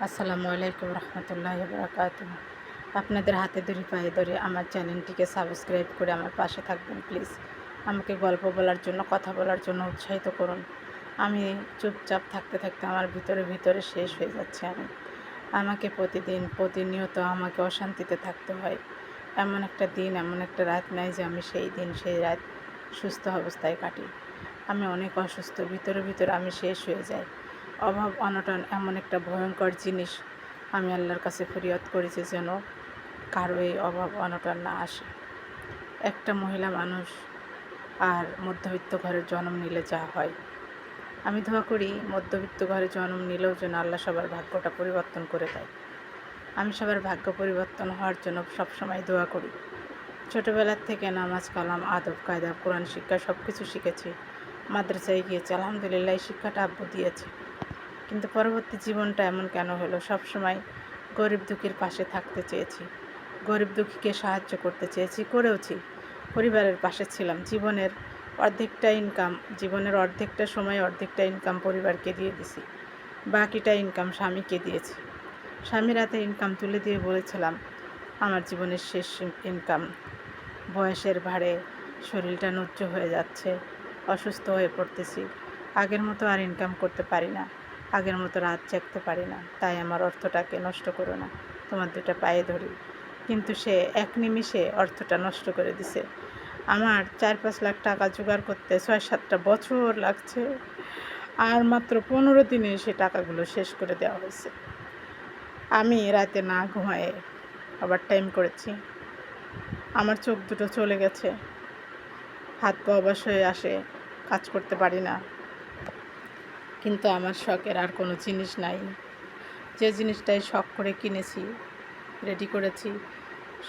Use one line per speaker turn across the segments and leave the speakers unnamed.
আসসালামু আলাইকুম রহমতুল্লাহি বারাকাতুহু। আপনাদের হাতে ধরে পায়ে ধরে আমার চ্যানেলটিকে সাবস্ক্রাইব করে আমার পাশে থাকবেন প্লিজ। আমাকে গল্প বলার জন্য, কথা বলার জন্য উৎসাহিত করুন। আমি চুপচাপ থাকতে থাকতে আমার ভিতরে ভিতরে শেষ হয়ে যাচ্ছে। আমাকে প্রতিনিয়ত আমাকে অশান্তিতে থাকতে হয়। এমন একটা দিন, এমন একটা রাত নাই যে আমি সেই দিন সেই রাত সুস্থ অবস্থায় কাটি। আমি অনেক অসুস্থ, ভিতরে ভিতরে আমি শেষ হয়ে যাই। অভাব অনটন এমন একটা ভয়ঙ্কর জিনিস। আমি আল্লাহর কাছে ফরিয়াদ করেছি যেন কারো এই অভাব অনটন না আসে। একটা মহিলা মানুষ আর মধ্যবিত্ত ঘরে জন্ম নিলে যা হয়, আমি দোয়া করি মধ্যবিত্ত ঘরে জন্ম নিলেও যেন আল্লাহ সবার ভাগ্যটা পরিবর্তন করে দেয়। আমি সবার ভাগ্য পরিবর্তন হওয়ার জন্য সবসময় দোয়া করি। ছোটোবেলার থেকে নামাজ কালাম আদব কায়দা কোরআন শিক্ষা সব কিছু শিখেছি। মাদ্রাসায় গিয়েছি, আলহামদুলিল্লাহ এই শিক্ষাটা আব্বু দিয়েছে। কিন্তু পরবর্তী জীবনটা এমন কেন হলো? সবসময় গরিব দুঃখীর পাশে থাকতে চেয়েছি, গরিব দুঃখীকে সাহায্য করতে চেয়েছি, করেওছি। পরিবারের পাশে ছিলাম। জীবনের অর্ধেকটা সময় অর্ধেকটা ইনকাম পরিবারকে দিয়ে দিছি, বাকিটা ইনকাম স্বামীকে দিয়েছি। স্বামীর হাতে ইনকাম তুলে দিয়ে বলেছিলাম আমার জীবনের শেষ ইনকাম। বয়সের ভারে শরীরটা নুচ্চ হয়ে যাচ্ছে, অসুস্থ হয়ে পড়তেছি, আগের মতো আর ইনকাম করতে পারি না, আগের মতো রাত জাগতে পারি না, তাই আমার অর্থটাকে নষ্ট করো না, তোমার দুটো পায়ে ধরি। কিন্তু সে এক নিমিষে অর্থটা নষ্ট করে দিছে। আমার 4-5 লাখ টাকা জোগাড় করতে 6-7টা বছর লাগছে, আর মাত্র 15 দিনে সে টাকাগুলো শেষ করে দেওয়া হয়েছে। আমি রাতে না ঘুমায়ে ওভার টাইম করেছি। আমার চোখ দুটো চলে গেছে, হাত পা অবশ হয়ে আসে, কাজ করতে পারি না। কিন্তু আমার শখের আর কোনো জিনিস নাই। যে জিনিসটাই শখ করে কিনেছি, রেডি করেছি,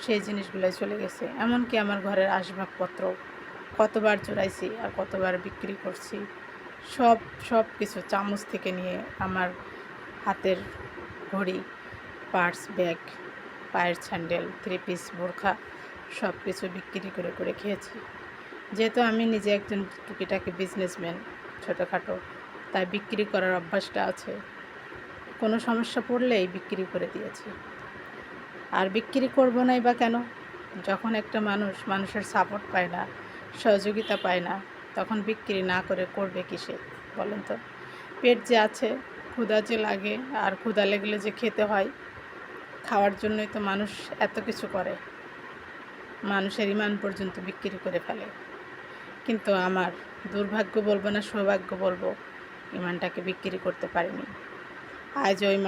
সেই জিনিসগুলোই চলে গেছে। এমনকি আমার ঘরের আসবাবপত্র কতবার চুরাইছি আর কতবার বিক্রি করছি। সব কিছু, চামচ থেকে নিয়ে আমার হাতের ঘড়ি, পার্স, ব্যাগ, পায়ের স্যান্ডেল, 3 পিস, বোরখা সব কিছু বিক্রি করে করে খেয়েছি। যেহেতু আমি নিজে একজন টুকিটাকি বিজনেসম্যান, ছোটোখাটো, তাই বিক্রি করার অভ্যাসটা আছে। কোনো সমস্যা পড়লেই বিক্রি করে দিয়েছি। আর বিক্রি করব নাই বা কেন? যখন একটা মানুষের সাপোর্ট পায় না, সহযোগিতা পায় না, তখন বিক্রি না করে করবে কিসে বলেন তো? পেট যে আছে, ক্ষুধা যে লাগে, আর ক্ষুধা লাগলে যে খেতে হয়, খাওয়ার জন্যই তো মানুষ এত কিছু করে। মানুষের ইমান পর্যন্ত বিক্রি করে ফেলে। কিন্তু আমার দুর্ভাগ্য বলবো না, সৌভাগ্য বলবো, ইমানটাকে বিক্রি করতে পারিনি। আজ ওই